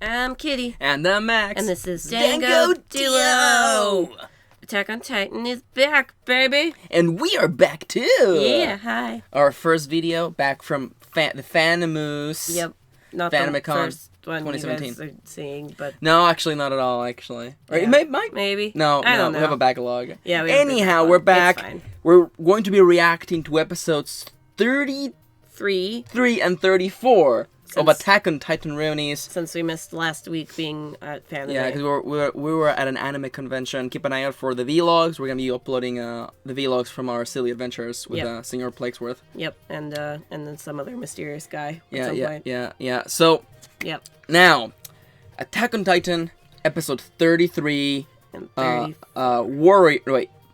I'm Kitty. And I'm Max. And this is Dango Duo. Attack on Titan is back, baby. And we are back too. Yeah, hi. Our first video back from the Fanamoose. Yep. Not Fanimicon the first one 2017. you guys are seeing, but... No, actually not at all, actually. Or Yeah. it might. Maybe. No, I don't know. we have a backlog. Yeah, we have a Anyhow, backlog. we're It's back. fine. We're going to be reacting to episodes 33 and 34 of Attack on Titan Reunies. Since we missed last week being at Fan Yeah, because we were at an anime convention. Keep an eye out for the vlogs. We're gonna be uploading the vlogs from our silly adventures with Singer Plakesworth. Yep, and then some other mysterious guy at some point. Yeah. So, Yep. now, Attack on Titan, episode 33. And 30.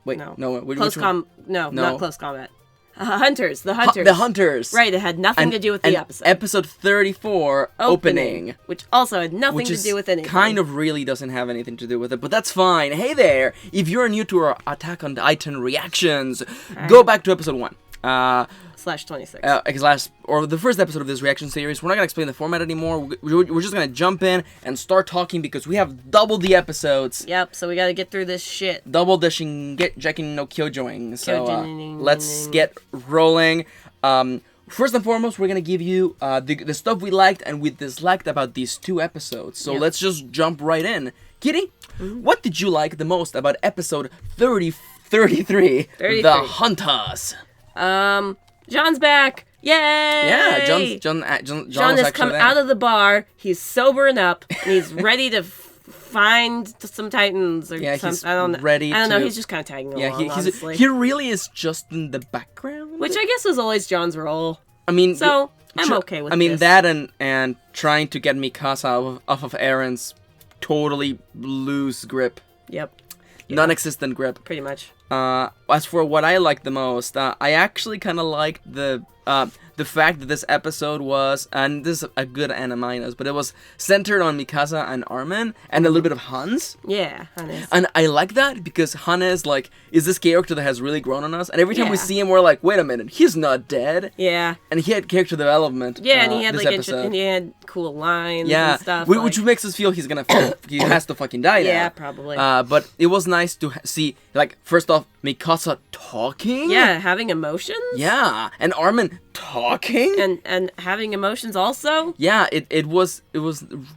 Wait. No. Which No, not close combat. Hunters. The Hunters. The Hunters. Right, it had nothing to do with the episode. Episode 34, opening. Which also had nothing to do with anything. Kind of really doesn't have anything to do with it, but that's fine. Hey there, if you're new to our Attack on Titan reactions, go back to episode 1. /26. Or the first episode of this reaction series. We're not going to explain the format anymore. We're just going to jump in and start talking because we have double the episodes. Yep, so we got to get through this shit. Double dishing, get jacking no kyojoing. So Kyojoing. let's get rolling. First and foremost, we're going to give you the stuff we liked and we disliked about these two episodes. So let's just jump right in. Kitty, what did you like the most about episode 33, The Hunters? John's back! Yay! Yeah, John has come out of the bar. He's sobering up, and he's ready to find some Titans or something. He's I don't know. ready. I don't know. He's just kind of tagging along. Honestly. He really is just in the background, which I guess was always John's role. I mean, so I'm okay with. I mean this. that and trying to get Mikasa off of Aaron's totally loose grip. Yep. Non-existent grip. Pretty much. As for what I liked the most, I actually kind of liked the fact that this episode was, and this is a good N-, but it was centered on Mikasa and Armin, and a little bit of Hans. Yeah, Hannes. And I like that, because Hannes, is this character that has really grown on us, and every time we see him, we're like, wait a minute, he's not dead. Yeah. And he had character development. Yeah, and he had, and he had cool lines and stuff. Which makes us feel he's gonna, he has to fucking die now. Yeah, probably. But it was nice to see, first off, Mikasa talking. Yeah, having emotions. Yeah, and Armin talking. And having emotions also. Yeah, it was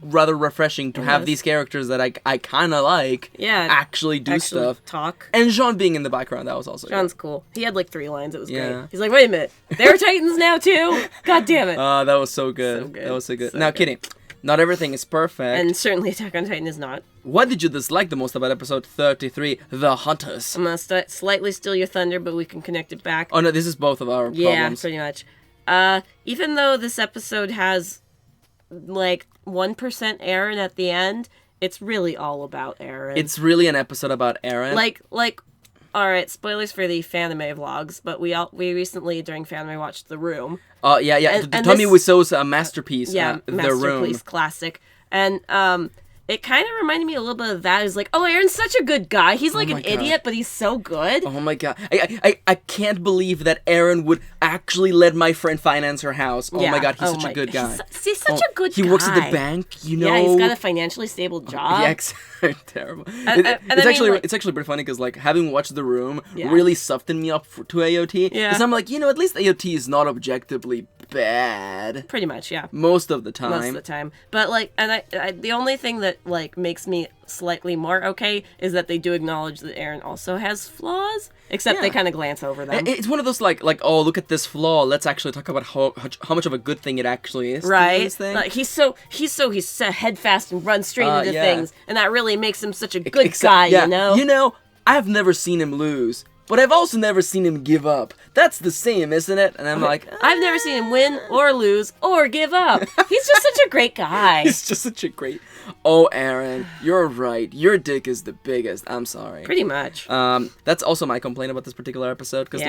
rather refreshing to have these characters that I kind of like. Yeah, actually do stuff. Talk. And Jean being in the background, that was also John's cool. He had 3 lines. It was great. He's like, wait a minute, they're Titans now too. God damn it. That was so good. That was so good. Now, Kitty, not everything is perfect. And certainly Attack on Titan is not. What did you dislike the most about episode 33, The Hunters? I'm going to slightly steal your thunder, but we can connect it back. Oh, no, this is both of our problems. Yeah, pretty much. Even though this episode has, 1% Eren at the end, it's really all about Eren. It's really an episode about Eren. Alright, spoilers for the Fanime vlogs, but we recently, during Fanime, watched The Room. Oh, yeah. And Tommy Wiseau's masterpiece, The Room. Masterpiece, classic. And, it kind of reminded me a little bit of that. It's like, oh, Eren's such a good guy. He's an idiot, but he's so good. Oh my god. I can't believe that Eren would actually let my friend finance her house. Oh my god, he's such a good guy. He's such a good guy. He works at the bank, you know? Yeah, he's got a financially stable job. Yeah, terrible. It's actually pretty funny because, having watched The Room really softened me up to AOT. Yeah. Because I'm like, at least AOT is not objectively bad. Pretty much, yeah. Most of the time. Most of the time. But, the only thing that, makes me slightly more okay is that they do acknowledge that Eren also has flaws, except they kind of glance over them. It's one of those, oh, look at this flaw, let's actually talk about how much of a good thing it actually is. Right. He's head fast and runs straight into things, and that really makes him such a good guy, you know? You know, I've never seen him lose. But I've also never seen him give up. That's the same, isn't it? And I'm like... I've never seen him win, or lose, or give up. He's just such a great guy. He's just such a great... Oh, Eren, you're right. Your dick is the biggest. I'm sorry. Pretty much. That's also my complaint about this particular episode. Because,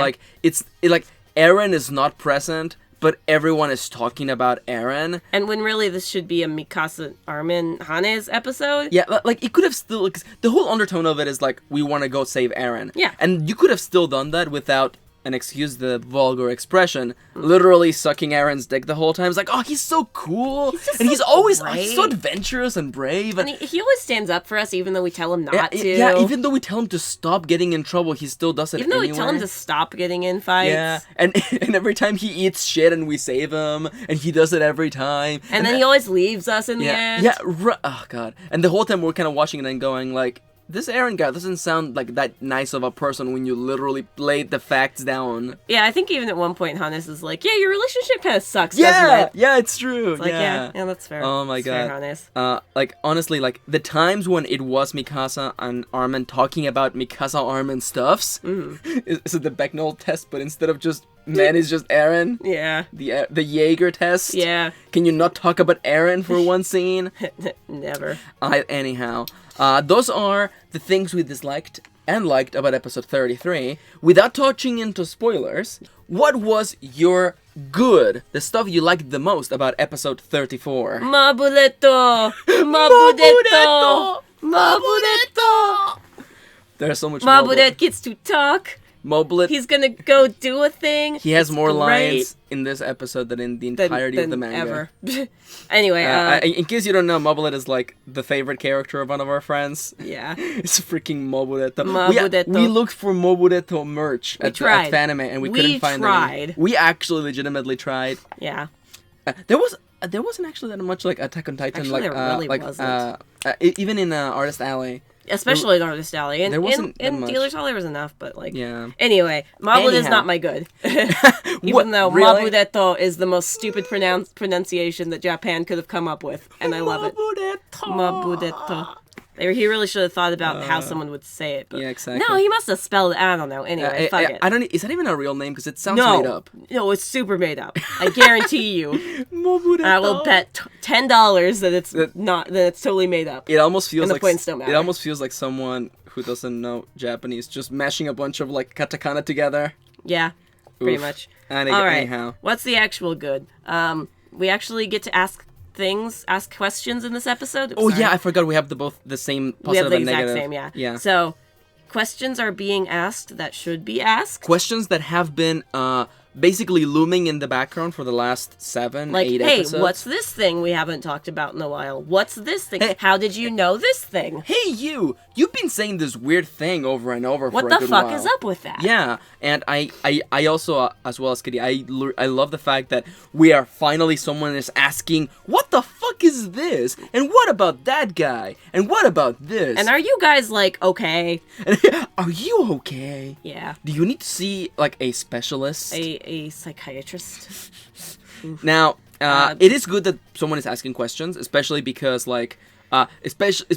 Eren is not present, but everyone is talking about Eren. And when really this should be a Mikasa, Armin, Hannes episode. Yeah, it could have the whole undertone of it is we want to go save Eren. Yeah. And you could have still done that without and excuse the vulgar expression, literally sucking Aaron's dick the whole time. It's like, oh, he's so cool, he's always he's so adventurous and brave, and he always stands up for us, even though we tell him not to. Yeah, even though we tell him to stop getting in trouble, he still does it even though we tell him to stop getting in fights. Yeah, and every time he eats shit and we save him, and he does it every time. And then he always leaves us in the end. Yeah, oh god. And the whole time we're kind of watching it and going like, this Aaron guy doesn't sound like that nice of a person when you literally laid the facts down. Yeah, I think even at one point Hannes is like, yeah, your relationship kind of sucks, doesn't it? Yeah, it's true. It's like, yeah, that's fair. Oh my god. Fair, Hannes. Like, honestly, like, the times when it was Mikasa and Armin talking about Mikasa Armin stuffs, is it the Becknell test, but instead of just man is just Aaron? Yeah. The Jaeger test? Yeah. Can you not talk about Aaron for one scene? Never. Anyhow, those are the things we disliked and liked about episode 33. Without touching into spoilers, what was your good, the stuff you liked the most about episode 34? Mabuleto! Mabuleto! Mabuleto! There's so much Mabulet gets to talk. Mobulet. He's gonna go do a thing. He has more lines in this episode than in the entirety of the manga. Ever. Anyway, in case you don't know, Mobulet is like the favorite character of one of our friends. Yeah. It's freaking Mobuleto. Mabuleto. We looked for Mobuleto merch at Fanime and we couldn't find any. We actually legitimately tried. Yeah. There wasn't actually that much like Attack on Titan. Actually, there really wasn't. Even in Artist Alley. Especially in Artist Alley. And there wasn't in much. Dealer's Hall there was enough, but like... Yeah. Anyway, Mabulet is not my good. Even though really? Mabuleto is the most stupid pronunciation that Japan could have come up with. And I love it. Mabuleto. He really should have thought about how someone would say it. But yeah, exactly. No, he must have spelled it. I don't know. Anyway, fuck it. I don't. Is that even a real name? Because it sounds made up. No, it's super made up. I guarantee you. I will bet $10 that it's not. That it's totally made up. It almost feels like it almost feels like someone who doesn't know Japanese just mashing a bunch of like katakana together. Yeah, pretty much. All right. Anyhow, what's the actual good? We actually get to ask questions in this episode. Yeah, I forgot we have both the same positive and negative. We have the exact same, yeah. So, questions are being asked that should be asked. Questions that have been basically looming in the background for the last 8 episodes. Hey, what's this thing we haven't talked about in a while? What's this thing? Hey, how did you know this thing? Hey, you've been saying this weird thing over and over for a good while. What the fuck is up with that? Yeah, and I also, as well as Kitty, I love the fact that we are finally someone is asking, what the fuck is this? And what about that guy? And what about this? And are you guys, like, okay? Are you okay? Yeah. Do you need to see, like, a specialist? A psychiatrist. Now, it is good that someone is asking questions, especially because, like,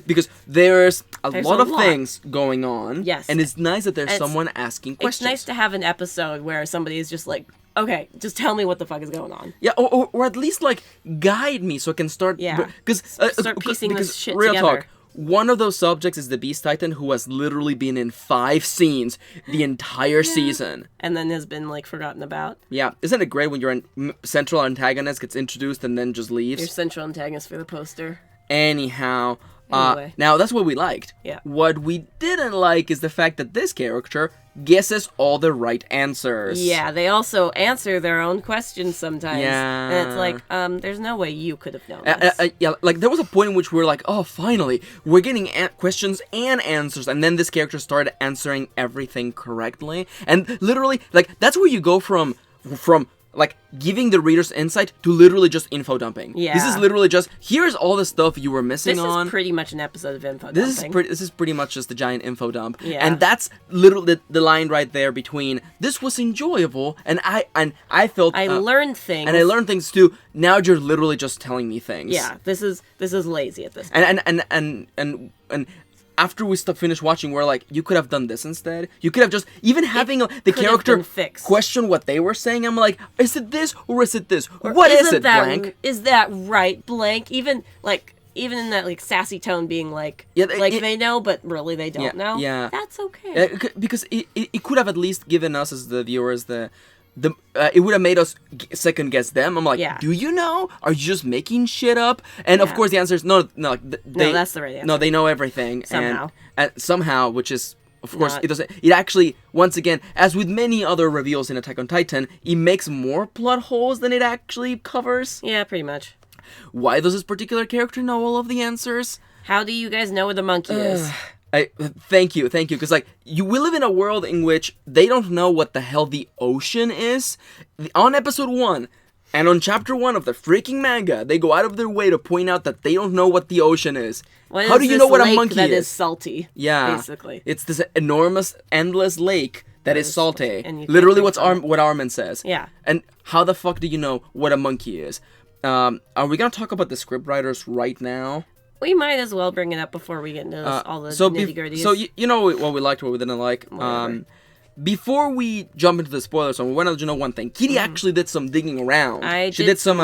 because there's a lot of things going on. Yes. And it's nice that there's someone asking questions. It's nice to have an episode where somebody is just like, okay, just tell me what the fuck is going on. Yeah, or at least, like, guide me so I can start... Yeah, start piecing this shit real together. Talk, one of those subjects is the Beast Titan, who has literally been in 5 scenes the entire season. And then has been, like, forgotten about. Yeah. Isn't it great when your central antagonist gets introduced and then just leaves? Your central antagonist for the poster. Anyhow, Anyway. Now that's what we liked. Yeah. What we didn't like is the fact that this character guesses all the right answers. Yeah, they also answer their own questions sometimes. Yeah. And it's like, there's no way you could have known this. Yeah, like there was a point in which we were like, oh, finally, we're getting questions and answers, and then this character started answering everything correctly, and literally, like, that's where you go from like, giving the readers insight to literally just info dumping. Yeah. This is literally just, here's all the stuff you were missing on. This is pretty much an episode of info dumping. This is pretty much just a giant info dump. Yeah. And that's literally the line right there between, this was enjoyable, and I felt... I learned things. And I learned things too. Now you're literally just telling me things. Yeah, this is lazy at this point. And after we finished watching, we're like, you could have done this instead. You could have just, even having the character question what they were saying, I'm like, is it this or is it this? Or what is it, blank? Is that right, blank? Even in that, like, sassy tone being like, they know, but really they don't know. Yeah. That's okay. Because it could have at least given us as the viewers it would have made us second guess them. I'm like, do you know? Are you just making shit up? And of course the answer is no. No, that's the right answer. No, they know everything. Somehow. And somehow, which is of course, it doesn't. It actually, once again, as with many other reveals in Attack on Titan, it makes more plot holes than it actually covers. Yeah, pretty much. Why does this particular character know all of the answers? How do you guys know where the monkey is? Thank you, because like we live in a world in which they don't know what the hell the ocean is. On episode 1 and on chapter 1 of the freaking manga, they go out of their way to point out that they don't know what the ocean is. How do you know what a monkey that is? Is salty? Yeah, basically, it's this enormous, endless lake that is salty. And literally, what Armin says. Yeah. And how the fuck do you know what a monkey is? Are we gonna talk about the scriptwriters right now? We might as well bring it up before we get into all the nitty-gritties. So you know what we liked, what we didn't like. Before we jump into the spoilers, I want to let you know one thing. Kitty actually did some digging around. She did some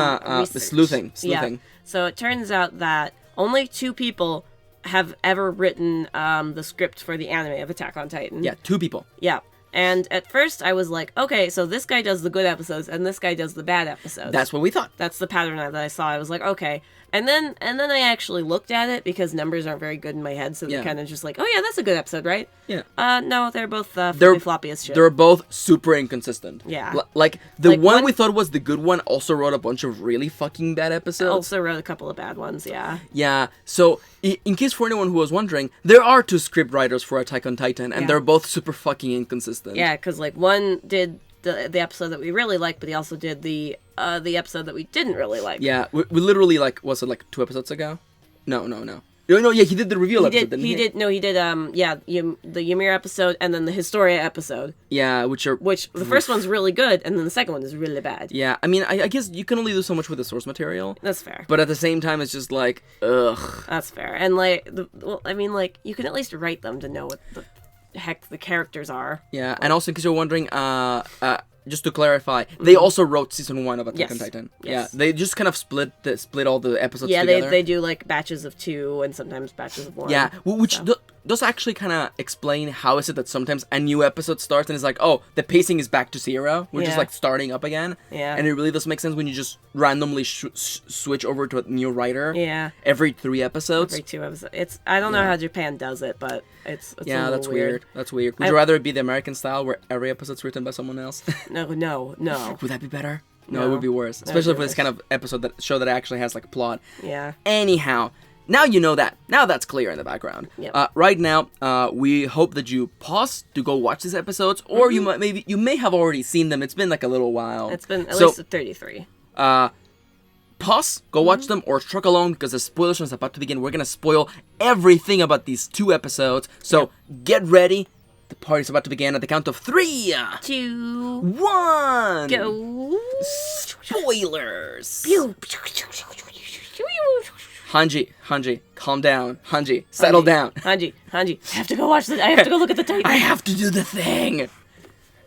sleuthing. Yeah. So it turns out that only 2 people have ever written the script for the anime of Attack on Titan. Yeah, 2 people. Yeah. And at first I was like, okay, so this guy does the good episodes and this guy does the bad episodes. That's what we thought. That's the pattern that I saw. I was like, okay. And then I actually looked at it because numbers aren't very good in my head, so they're kind of just like, oh yeah, that's a good episode, right? Yeah. No, they're both floppy as shit. They're both super inconsistent. Yeah. Like one we thought was the good one also wrote a bunch of really fucking bad episodes. Also wrote a couple of bad ones, yeah. Yeah. So in case for anyone who was wondering, there are 2 scriptwriters for Attack on Titan, and they're both super fucking inconsistent. Yeah, because like one did the episode that we really liked, but he also did the episode that we didn't really like. Yeah, we literally was it like 2 episops ago? No, yeah, he did the reveal episode, didn't he? He did the Ymir episode and then the Historia episode. Yeah, which the first one's really good and then the second one is really bad. Yeah, I mean, I guess you can only do so much with the source material. That's fair. But at the same time, it's just like, ugh. That's fair. And like, you can at least write them to know what the heck the characters are. Yeah, and also because you're wondering, just to clarify, they also wrote season 1 of Attack on Titan. Yes. Yeah, they just kind of split all the episodes together. Yeah, they do like batches of 2 and sometimes batches of 1. Yeah, which does actually kind of explain how is it that sometimes a new episode starts and it's like, oh, the pacing is back to 0. We're just like starting up again. Yeah. And it really does make sense when you just randomly switch over to a new writer. Yeah. Every 3 episodes. Every 2 episodes. I don't know how Japan does it, but it's yeah, that's weird. That's weird. Would you rather it be the American style where every episode's written by someone else? No. Would that be better? No, it would be worse. Especially for this kind of show that actually has like plot. Yeah. Anyhow, now you know that. Now that's clear in the background. Yep. Right now, we hope that you pause to go watch these episodes, or you may have already seen them. It's been like a little while. It's been at least 33. Pause, go watch them, or truck along because the spoilers is about to begin. We're gonna spoil everything about these 2 episodes. So get ready. The party's about to begin at the count of 3, 2, 1, go. Spoilers. Hanji, calm down. Hanji, settle down. Hanji, I have to go watch I have to go look at the Titan. I have to do the thing.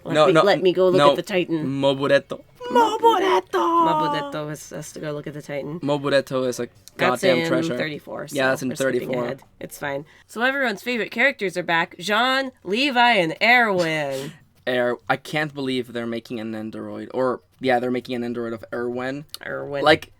Let me go look at the Titan. Moburetto has to go look at the Titan. Moburetto is a goddamn treasure. That's in 34. So yeah, that's in 34. It's fine. So everyone's favorite characters are back. Jean, Levi, and Erwin. I can't believe they're making an android. They're making an android of Erwin. Erwin. Like,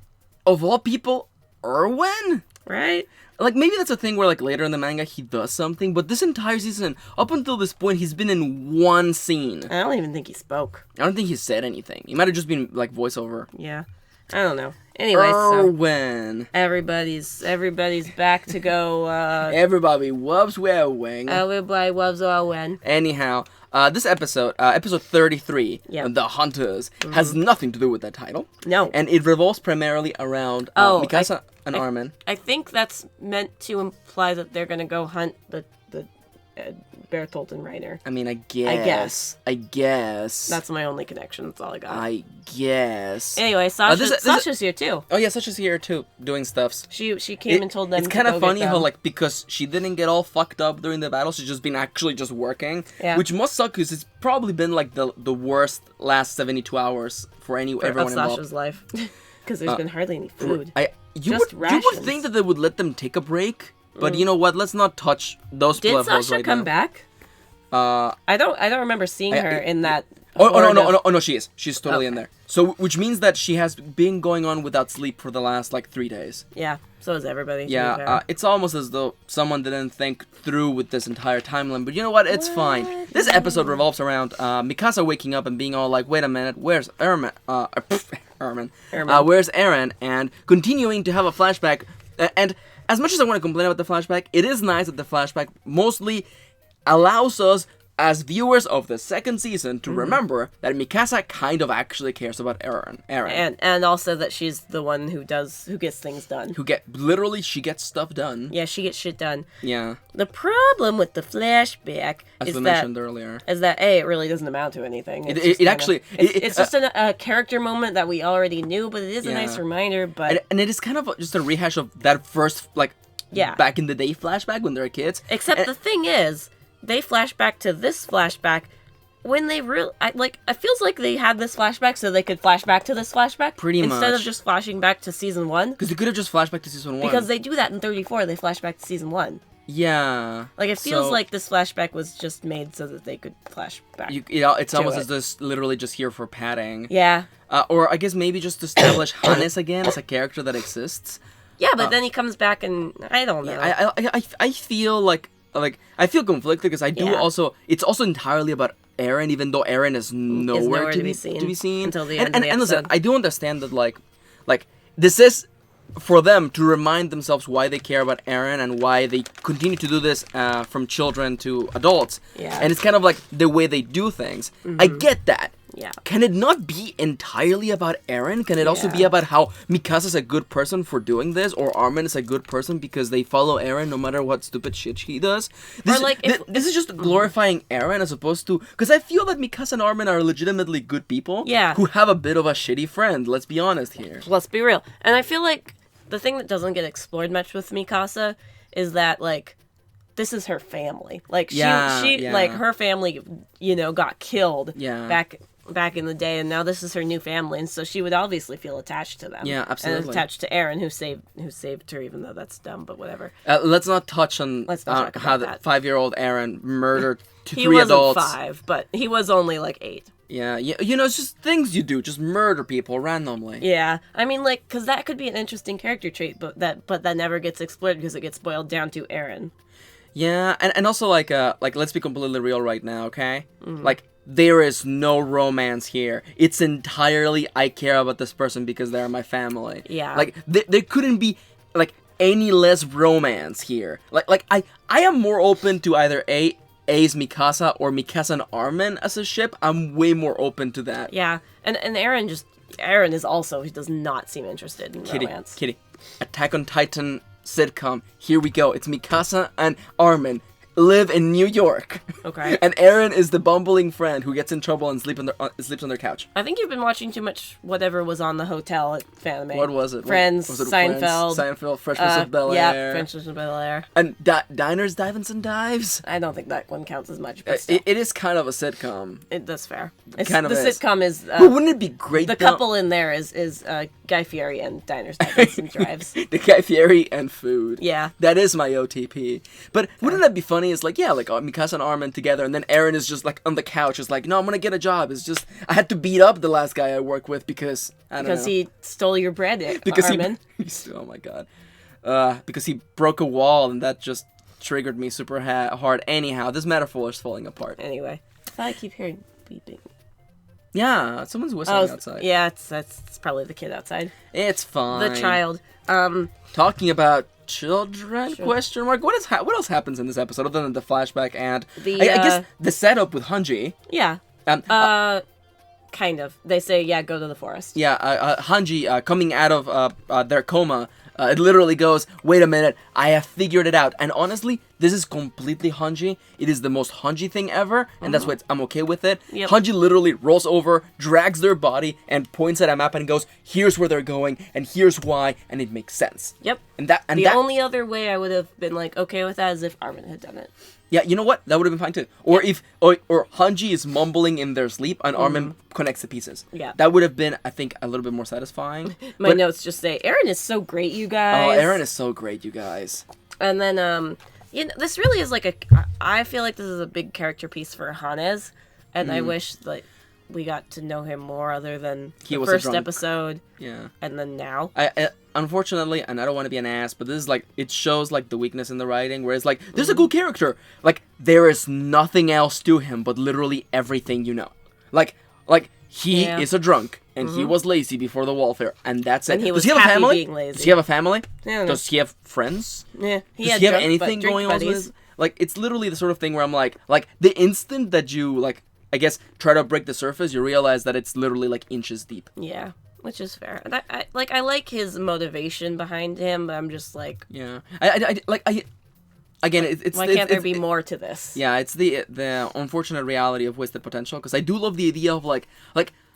of all people, Erwin? Right? Like, maybe that's a thing where, like, later in the manga he does something, but this entire season, up until this point, he's been in 1 scene. I don't even think he spoke. I don't think he said anything. He might have just been, like, voiceover. Yeah. I don't know. Anyway, Erwin. So everybody's back to go. Everybody loves Erwin. Everybody loves Erwin. Anyhow, this episode 33, The Hunters, has nothing to do with that title. No. And it revolves primarily around Mikasa and Armin. I think that's meant to imply that they're going to go hunt the Bertolt and Reiner. I mean, I guess. That's my only connection. That's all I got. I guess. Anyway, Sasha's here too. Oh yeah, Sasha's here too, doing stuffs. She came and told them. It's kind of funny how, like, because she didn't get all fucked up during the battle, she's just been actually just working. Yeah. Which must suck because it's probably been like the worst last 72 hours for everyone involved. Sasha's life, because there's been hardly any food. You would think that they would let them take a break. But you know what? Let's not touch those plot holes right now. Did Sasha come back? I don't remember seeing her in that No, she is. She's totally in there. So, which means that she has been going on without sleep for the last, 3 days. Yeah, so is everybody. Yeah, it's almost as though someone didn't think through with this entire timeline, but you know what? It's fine. This episode revolves around Mikasa waking up and being all like, wait a minute, where's Ermin? Where's Eren? And continuing to have a flashback. And as much as I want to complain about the flashback, it is nice that the flashback mostly allows us as viewers of the second season to remember that Mikasa kind of actually cares about Eren. And also that she's the one who gets things done. She gets stuff done. Yeah, she gets shit done. Yeah. The problem with the flashback mentioned earlier, is that it really doesn't amount to anything. It's just a character moment that we already knew, but it is a nice reminder. But and it is kind of just a rehash of that first back in the day flashback when they were kids. Except the thing is, they flash back to this flashback when they it feels like they had this flashback so they could flash back to this flashback. Pretty much. Instead of just flashing back to season 1. Because they could have just flashed back to season 1. Because they do that in 34, they flash back to season 1. Yeah. It feels like this flashback was just made so that they could flash back. It's almost as this literally just here for padding. Yeah. Or I guess maybe just to establish Hannes again as a character that exists. Yeah, but then he comes back and I don't know. Yeah, I feel like I feel conflicted because I do also. It's also entirely about Eren, even though Eren is nowhere to be seen until the end of the episode. And listen, I do understand that like this is for them to remind themselves why they care about Eren and why they continue to do this from children to adults. Yeah. And it's kind of like the way they do things. I get that. Yeah. Can it not be entirely about Eren? Can it also be about how Mikasa's a good person for doing this, or Armin is a good person because they follow Eren no matter what stupid shit he does? This is just glorifying Eren as opposed to... Because I feel that Mikasa and Armin are legitimately good people who have a bit of a shitty friend. Let's be honest here. Let's be real. And I feel like the thing that doesn't get explored much with Mikasa is that, this is her family. Her family, got killed back in the day, and now this is her new family, and so she would obviously feel attached to them. Yeah, absolutely. And attached to Eren, who saved her, even though that's dumb, but whatever. Let's not touch on how the 5-year-old Eren murdered three adults. He wasn't 5, but he was only 8. Yeah, it's just things you do, just murder people randomly. Yeah, I mean, because that could be an interesting character trait, but that never gets explored because it gets boiled down to Eren. Yeah, and also let's be completely real right now, okay? There is no romance here. It's entirely I care about this person because they're my family. Yeah. There couldn't be any less romance here. I am more open to either A's Mikasa or Mikasa and Armin as a ship. I'm way more open to that. Yeah, and Eren is also, he does not seem interested in romance. Kitty, Attack on Titan sitcom. Here we go. It's Mikasa and Armin live in New York. Okay. And Eren is the bumbling friend who gets in trouble and sleeps on their couch. I think you've been watching too much whatever was on the hotel at Fanime. What was it? Friends, was it Seinfeld. Fresh Prince of Bel-Air. Yeah, Fresh Prince of Bel-Air. And Diners, Dives and Dives? I don't think that one counts as much, but still. It is kind of a sitcom. That's fair. The sitcom is... but wouldn't it be great The couple in there is Guy Fieri and Diners, Dives and Drives. The Guy Fieri and food. Yeah. That is my OTP. But wouldn't that be funny? It's Mikasa and Armin together, and then Eren is just on the couch. It's no, I'm gonna get a job. It's just I had to beat up the last guy I work with because he stole your bread. Armin. Oh my god. Because he broke a wall, and that just triggered me super hard. Anyhow, this metaphor is falling apart. Anyway, I thought I keep hearing beeping. Yeah, someone's whistling outside. Yeah, it's probably the kid outside. It's fine. The child. Talking about children? Question mark. What else happens in this episode other than the flashback and I guess the setup with Hanji? Yeah. Kind of. They say, go to the forest. Yeah. Hanji coming out of their coma. It literally goes, wait a minute, I have figured it out. And honestly, this is completely Hanji. It is the most Hanji thing ever, and that's why I'm okay with it. Yep. Hanji literally rolls over, drags their body, and points at a map and goes, here's where they're going, and here's why, and it makes sense. Yep. And the only other way I would have been okay with that is if Armin had done it. Yeah, you know what? That would have been fine too. Or if Hanji is mumbling in their sleep and Armin connects the pieces. Yeah. That would have been, I think, a little bit more satisfying. My notes just say, Eren is so great, you guys. Oh, Eren is so great, you guys. And then, this really is I feel like this is a big character piece for Hannes, and I wish, we got to know him more other than He the was a first drunk. episode. Yeah. And then now. I unfortunately, and I don't want to be an ass, but this is like, it shows like the weakness in the writing, where it's like, there's a cool character. Like, there is nothing else to him but literally everything you know. Like he is a drunk, and he was lazy before the Warfare, and that's it. And he was Does he have a happy family? being lazy. Does he have a family? Yeah, Does he have friends? Yeah. Does he have anything going on with his... Like, it's literally the sort of thing where I'm like the instant that you, like, I guess, try to break the surface, you realize that it's literally, like, inches deep. Yeah, which is fair. And I like his motivation behind him, but I'm just like... Yeah. Again, it's... Why can't there be more to this? Yeah, it's the unfortunate reality of wasted potential, because I do love the idea of, like...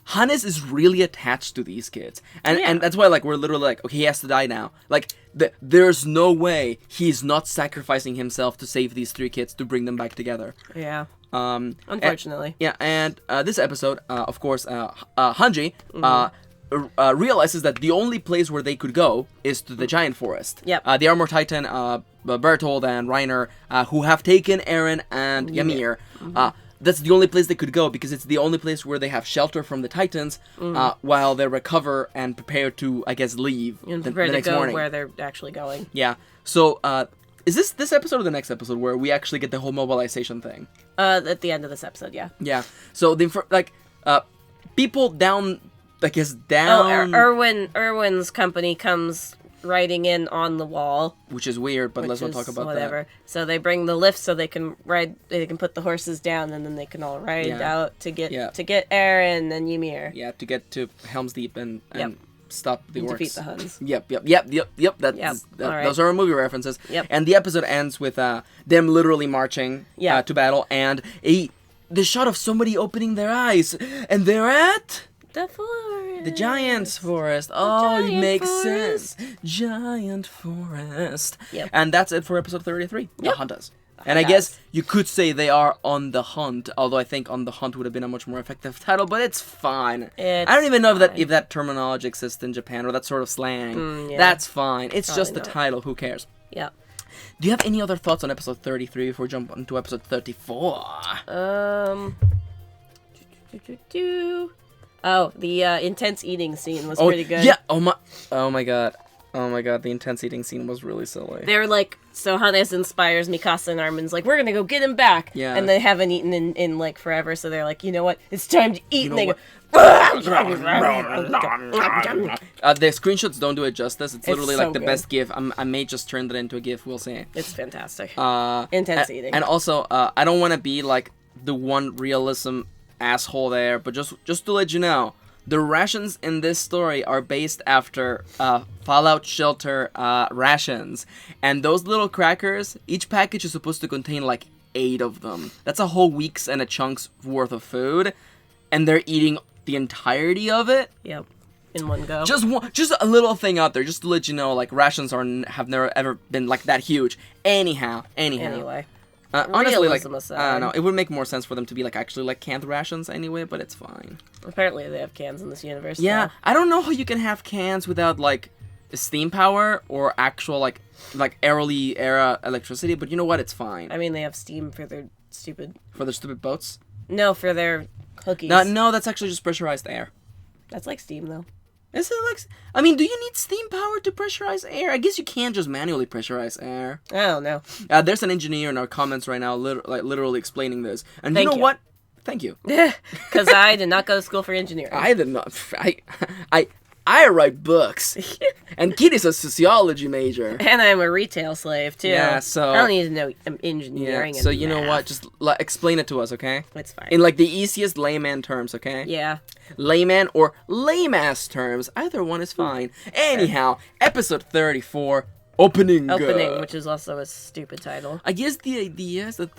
Hannes is really attached to these kids. And that's why, like, we're literally like, okay, he has to die now. Like, there's no way he's not sacrificing himself to save these 3 kids, to bring them back together. Yeah. Unfortunately. And this episode, of course, Hanji realizes that the only place where they could go is to the giant forest. Yep. The Armor Titan, Bertold and Reiner, who have taken Eren and Ymir. That's the only place they could go, because it's the only place where they have shelter from the Titans while they recover and prepare to, I guess, leave And the prepare to next go morning. where they're actually going. Yeah. So, is this episode or the next episode where we actually get the whole mobilization thing? At the end of this episode, yeah. Yeah. So, people down, I guess, down... Erwin's company comes riding in on the wall, which is weird, but let's not talk about that. So they bring the lift so they can ride. They can put the horses down, and then they can all ride out to get Eren and Ymir. Yeah, to get to Helm's Deep and stop the orcs. Defeat the Huns. Yep. Those are our movie references. Yep. And the episode ends with them literally marching to battle, and the shot of somebody opening their eyes, and they're at the forest. The Giant's Forest. It makes sense. Giant Forest. Yep. And that's it for episode 33. Yep. The Hunters. And I guess you could say they are on the hunt, although I think on the hunt would have been a much more effective title, but it's fine. I don't even know if that terminology exists in Japan, or that sort of slang. That's fine. It's just the title. Who cares? Yeah. Do you have any other thoughts on episode 33 before we jump into episode 34? Oh, the intense eating scene was pretty good. Yeah. Oh my god. The intense eating scene was really silly. They were like, so Hannes inspires Mikasa and Armin's like, we're gonna go get him back. Yeah. And they haven't eaten in like forever, so they're like, you know what? It's time to eat. And they go, the screenshots don't do it justice. It's literally so like the good. best GIF. I may just turn that into a GIF. We'll see. It's fantastic. Intense eating. And also, I don't want to be like the one realism asshole there, but just to let you know, the rations in this story are based after Fallout Shelter rations. And those little crackers, each package is supposed to contain like 8 of them. That's a whole week's and a chunk's worth of food. And they're eating the entirety of it. Yep. In one go. Just a little thing out there, just to let you know, like, rations have never ever been like that huge. Anyway. Honestly, like, aside. I don't know, it would make more sense for them to be like actually like canned rations anyway, but it's fine. Apparently they have cans in this universe. Yeah, now. I don't know how you can have cans without like steam power or actual like early era electricity, but you know what? It's fine. I mean, they have steam for their stupid boats. No, for their cookies. No, that's actually just pressurized air. That's like steam though. Is it like... I mean, do you need steam power to pressurize air? I guess you can't just manually pressurize air. I don't know. There's an engineer in our comments right now literally explaining this. And Thank you know you. what? Thank you. Because I did not go to school for engineering. I did not... I write books. And Kitty's a sociology major. And I'm a retail slave, too. Yeah, so... I don't need to know engineering so and you know math. what? Just explain it to us, okay? It's fine. In, like, the easiest layman terms, okay? Yeah. Layman or lame-ass terms. Either one is fine. Anyhow, episode 34... Opening, which is also a stupid title. I guess the idea is that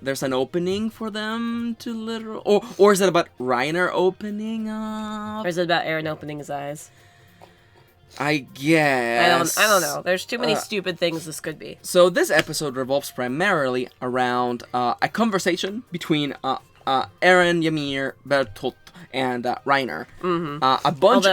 there's an opening for them to literally... Or is it about Reiner opening up? Or is it about Eren opening his eyes? I guess. I don't know. There's too many stupid things this could be. So this episode revolves primarily around a conversation between Eren, Ymir, Bertolt, and Reiner. Mm-hmm. A bunch...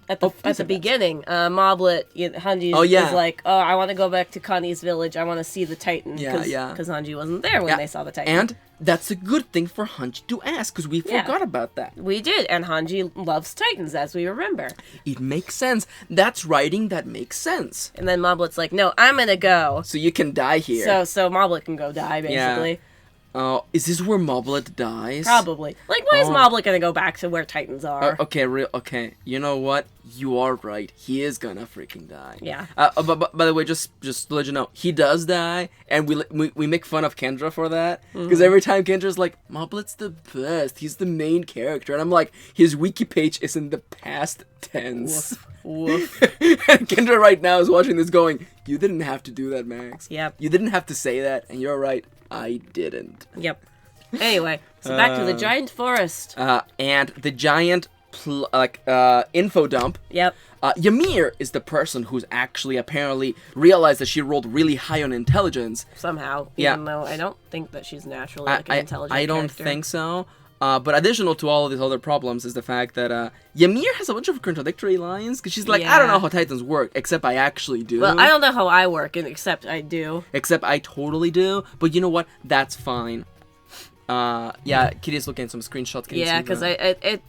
at the beginning, Moblet, Hanji is like, oh, I want to go back to Connie's village. I want to see the Titan. Because Hanji wasn't there when they saw the Titan. And that's a good thing for Hanji to ask, because we forgot about that. We did, and Hanji loves Titans, as we remember. It makes sense. That's writing that makes sense. And then Moblet's like, no, I'm gonna go. So you can die here. So Moblet can go die, basically. Yeah. Is this where Moblet dies? Probably. Like, why is Moblet gonna go back to where Titans are? Okay. You know what? You are right. He is gonna freaking die. Yeah. But by the way, just to let you know, he does die, and we make fun of Kendra for that, because every time Kendra's like, Moblet's the best. He's the main character, and I'm like, his wiki page is in the past tense. Woof. And Kendra right now is watching this going, you didn't have to do that, Max. Yep. You didn't have to say that, and you're right. I didn't. Yep. Anyway, so back to the giant forest. And the giant, info dump. Yep. Ymir is the person who's actually apparently realized that she rolled really high on intelligence. Somehow. Even though I don't think that she's naturally an intelligent I don't character. think so. But additional to all of these other problems is the fact that Ymir has a bunch of contradictory lines, because she's like, I don't know how Titans work, except I actually do. Well, I don't know how I work, except I do. Except I totally do. But you know what? That's fine. Kitty's looking at some screenshots. Because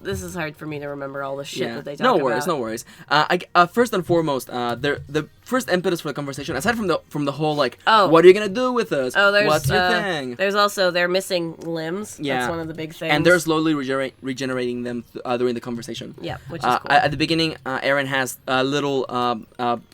this is hard for me to remember all the shit that they talk about. No worries. First and foremost, the first impetus for the conversation, aside from the whole what are you gonna do with us? What's your thing? There's also they're missing limbs. Yeah, that's one of the big things. And they're slowly regenerating them during the conversation. Yeah, which is cool. At the beginning, Eren has little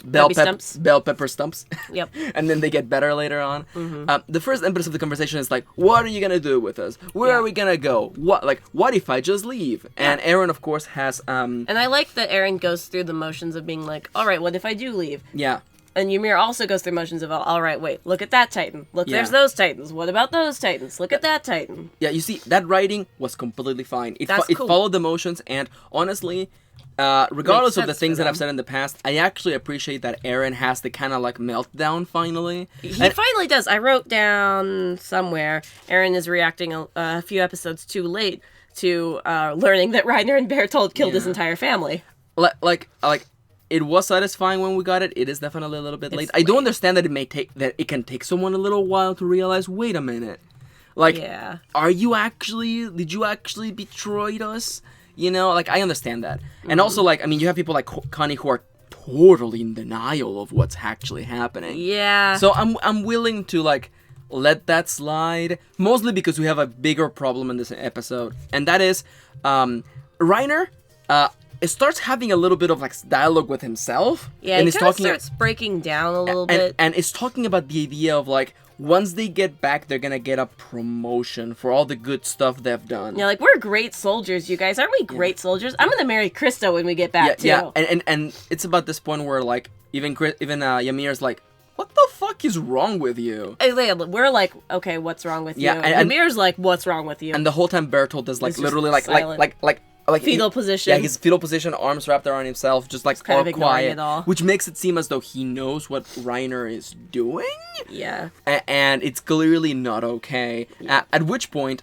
bell pepper stumps. Yep. And then they get better later on. Mm-hmm. The first impetus of the conversation is like, what are you gonna do with us? Where are we gonna go? What if I just leave? And Eren, of course, has And I like that Eren goes through the motions of being like, all right, what if I do leave? Yeah. And Ymir also goes through motions of, all right, wait, look at that Titan. Look, there's those Titans. What about those Titans? Look at that Titan. Yeah, you see, that writing was completely fine. It followed the motions, and honestly, regardless of the things that I've said in the past, I actually appreciate that Eren has the kind of meltdown finally. He finally does. I wrote down somewhere, Eren is reacting a few episodes too late to learning that Reiner and Bertold killed his entire family. It was satisfying when we got it. It is definitely a little bit late. I do understand that it can take someone a little while to realize, wait a minute. Did you actually betray us? I understand that. Mm-hmm. And also, you have people like Connie who are totally in denial of what's actually happening. Yeah. So I'm willing to, let that slide, mostly because we have a bigger problem in this episode. And that is, Reiner, it starts having a little bit of dialogue with himself. Yeah, and he kind of starts breaking down a little bit. And it's talking about the idea of once they get back, they're gonna get a promotion for all the good stuff they've done. Yeah, we're great soldiers, you guys. Aren't we great soldiers? I'm gonna marry Krista when we get back too. Yeah, and it's about this point where even Ymir's like, what the fuck is wrong with you? We're like, okay, what's wrong with you? And Ymir's like, what's wrong with you? And the whole time Bertold is literally fetal position. Yeah, his fetal position, arms wrapped around himself, just all quiet. It all. Which makes it seem as though he knows what Reiner is doing. Yeah. And it's clearly not okay. Yeah. At which point,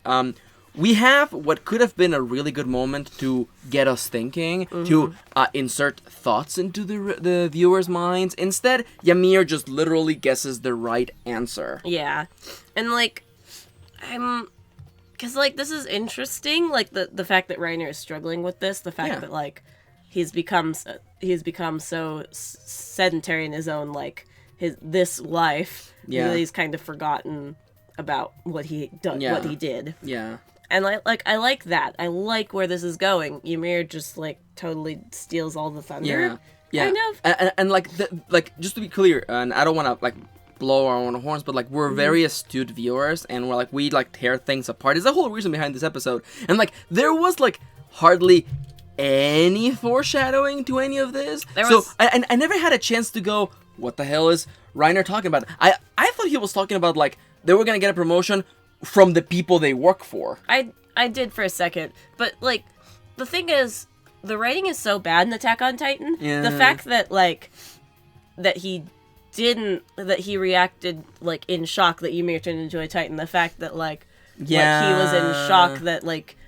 we have what could have been a really good moment to get us thinking, to insert thoughts into the viewers' minds. Instead, Ymir just literally guesses the right answer. Yeah. And because, this is interesting, the fact that Reiner is struggling with this, the fact that, he's become so sedentary in his own, this life, that he's kind of forgotten about what he did. Yeah. And, I like that. I like where this is going. Ymir just, totally steals all the thunder. Yeah. Kind of. And just to be clear, and I don't want to, blow our own horns, but we're very astute viewers, and we tear things apart. It's the whole reason behind this episode. And there was hardly any foreshadowing to any of this. I never had a chance to go, what the hell is Reiner talking about? I thought he was talking about they were gonna get a promotion from the people they work for. I did for a second, but the thing is, the writing is so bad in Attack on Titan. Yeah. The fact that that he reacted in shock that Ymir turned into a Titan. The fact that he was in shock that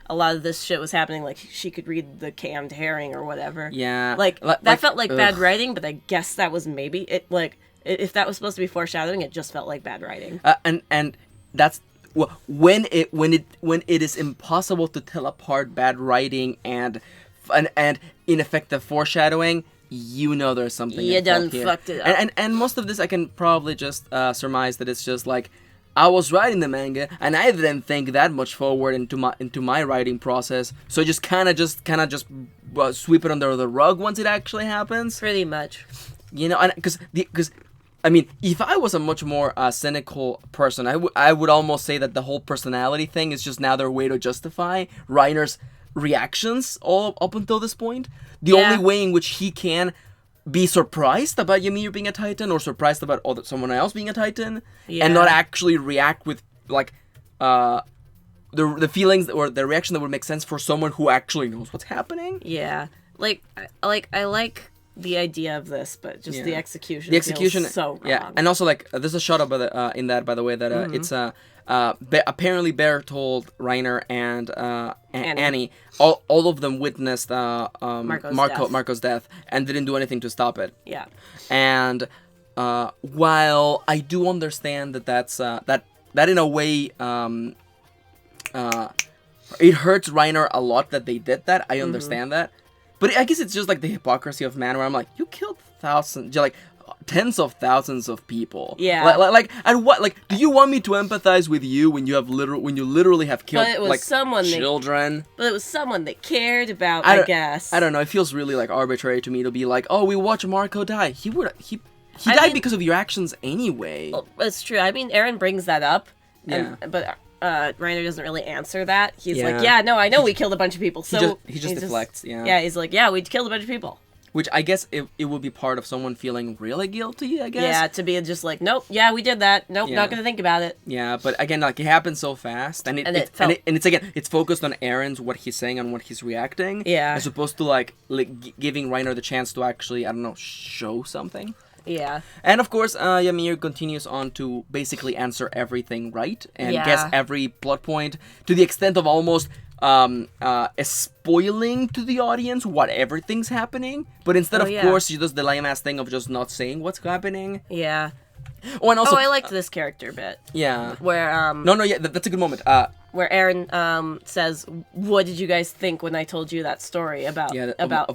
a lot of this shit was happening, like, she could read the canned herring or whatever. Yeah. Like, that felt like bad writing, but I guess that was maybe, it, like, if that was supposed to be foreshadowing, it just felt like bad writing. And that's... Well, when it is impossible to tell apart bad writing and ineffective foreshadowing, you know there's something. You done fucked it up. And most of this I can probably just surmise that it's just like, I was writing the manga and I didn't think that much forward into my writing process, so just kind of sweep it under the rug once it actually happens. Pretty much. You know, and because I mean, if I was a much more cynical person, I would almost say that the whole personality thing is just now their way to justify Reiner's reactions all up until this point. The only way in which he can be surprised about Ymir being a Titan or surprised about someone else being a Titan and not actually react with, like, the feelings or the reaction that would make sense for someone who actually knows what's happening. Yeah. Like, I like the idea of this, but just the execution. The execution, feels so wrong. Yeah, and also like there's a shot up in that, by the way, that it's apparently Bertold, Reiner, and Annie, all of them witnessed Marco's death and didn't do anything to stop it. Yeah, and while I do understand that in a way it hurts Reiner a lot that they did that. I understand that. But I guess it's just like the hypocrisy of man, where I'm like, you killed tens of thousands of people. Yeah. Like, and what? Like, do you want me to empathize with you when you literally have killed children? But it was someone that cared about. I guess. I don't know. It feels really like arbitrary to me to be like, oh, we watch Marco die. He died because of your actions anyway. Well, it's true. I mean, Eren brings that up. But Reiner doesn't really answer that. He's like, yeah, no, I know we killed a bunch of people. So he just deflects, Yeah, he's like, yeah, we killed a bunch of people. Which I guess it would be part of someone feeling really guilty, I guess. Yeah, to be just like, nope, yeah, we did that. Nope, not gonna think about it. Yeah, but again, like, it happened so fast, and it's focused on Eren's, what he's saying and what he's reacting. Yeah. As opposed to like giving Reiner the chance to actually, I don't know, show something. Yeah. And of course, Ymir continues on to basically answer everything right and guess every plot point to the extent of almost spoiling to the audience what everything's happening. But instead, of course, she does the lame-ass thing of just not saying what's happening. Yeah. Oh, and also, I liked this character bit. Yeah. Where that's a good moment. Where Eren says, "What did you guys think when I told you that story about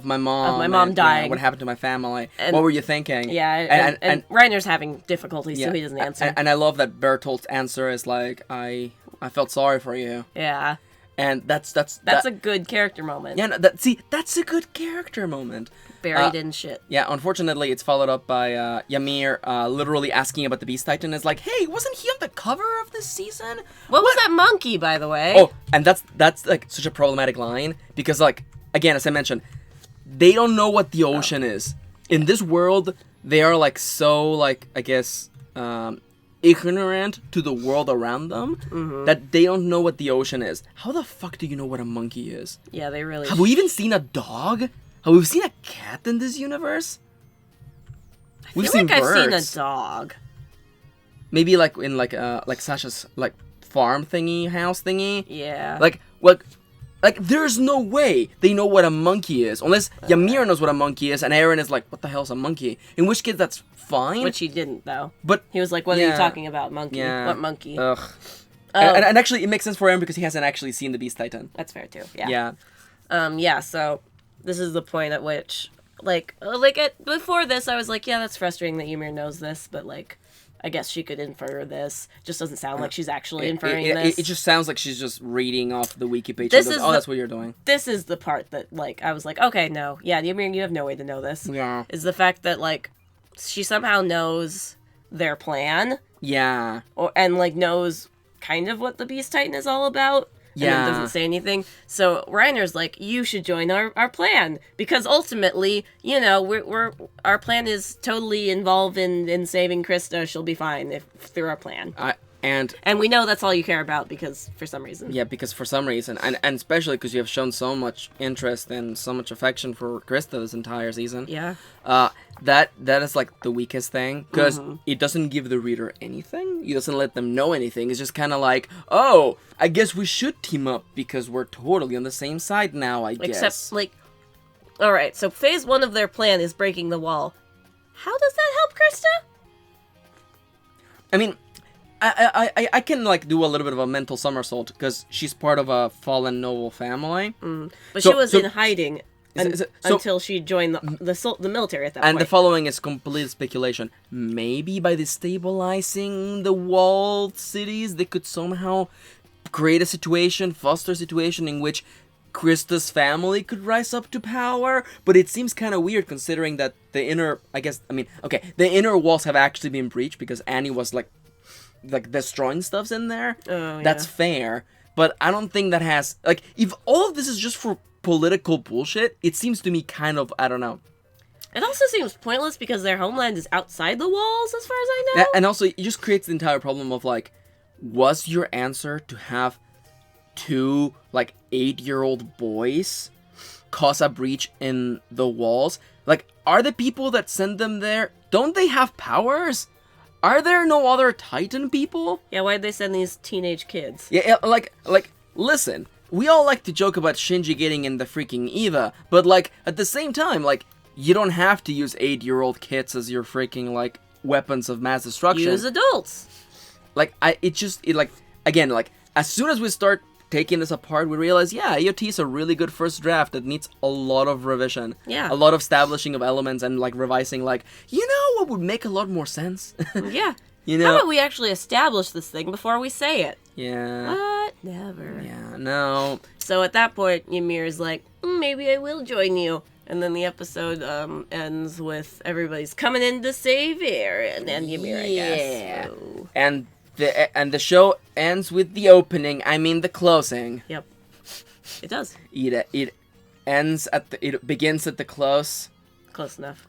my mom dying? What happened to my family? What were you thinking?" Yeah, and Reiner's having difficulties, so he doesn't answer. And I love that Bertold's answer is like, "I felt sorry for you." Yeah. And that's a good character moment. Yeah, that's a good character moment. Buried in shit. Yeah, unfortunately, it's followed up by Ymir literally asking about the Beast Titan. Is like, hey, wasn't he on the cover of this season? What was that monkey, by the way? Oh, and that's like such a problematic line because, like, again, as I mentioned, they don't know what the ocean is. In this world, they are like so, like, I guess, ignorant to the world around them that they don't know what the ocean is. How the fuck do you know what a monkey is? Yeah, they really... Have we even seen a dog? Have we seen a cat in this universe? I've seen a dog. Maybe like in like Sasha's like farm thingy, house thingy. Yeah. Like there's no way they know what a monkey is unless Ymir knows what a monkey is and Eren is like, what the hell's a monkey? In which case that's fine. Which he didn't though. But he was like, what are you talking about, monkey? Yeah. What monkey? Ugh. And actually, it makes sense for Eren because he hasn't actually seen the Beast Titan. That's fair too. Yeah. So this is the point at which, before this, I was like, yeah, that's frustrating that Ymir knows this, but like, I guess she could infer this. Just doesn't sound like she's actually inferring this. It just sounds like she's just reading off the wiki page. That's what you're doing. This is the part that, like, I was like, okay, no. Yeah, Ymir, you have no way to know this. Yeah. Is the fact that, like, she somehow knows their plan. Yeah. And, like, knows kind of what the Beast Titan is all about. And then doesn't say anything. So Reiner's like, you should join our plan because ultimately, you know, our plan is totally involved in saving Krista. She'll be fine through our plan. And we know that's all you care about because for some reason. Yeah, because for some reason, and especially because you have shown so much interest and so much affection for Krista this entire season. Yeah. That is like the weakest thing, because it doesn't give the reader anything. It doesn't let them know anything. It's just kind of like, oh, I guess we should team up because we're totally on the same side now, I guess. Except, like, alright, so phase 1 of their plan is breaking the wall. How does that help Krista? I mean, I can, like, do a little bit of a mental somersault, because she's part of a fallen noble family. But she was in hiding until she joined the military at that point. And the following is complete speculation. Maybe by destabilizing the walled cities, they could somehow create a situation, foster a situation in which Krista's family could rise up to power, but it seems kind of weird considering that the inner walls have actually been breached because Annie was like destroying stuffs in there. That's fair, but I don't think that has, like, if all of this is just for political bullshit, it seems to me kind of, I don't know. It also seems pointless because their homeland is outside the walls, as far as I know. And also, it just creates the entire problem of, like, was your answer to have 2, like, 8-year-old boys cause a breach in the walls? Like, are the people that send them there, don't they have powers? Are there no other Titan people? Yeah, why'd they send these teenage kids? Yeah, like, listen, we all like to joke about Shinji getting in the freaking Eva, but, like, at the same time, like, you don't have to use 8-year-old kids as your freaking, like, weapons of mass destruction. Use adults. Like, again, as soon as we start taking this apart, we realize, yeah, AOT is a really good first draft that needs a lot of revision. Yeah. A lot of establishing of elements and, like, revising, like, you know what would make a lot more sense? Yeah. You know? How about we actually establish this thing before we say it? Yeah. What? Never. Yeah, no. So at that point, Ymir's like, maybe I will join you. And then the episode ends with everybody's coming in to save Eren and Ymir, I guess. So. And the show ends with the opening. I mean the closing. Yep. It does. It ends at the. It begins at the close. Close enough.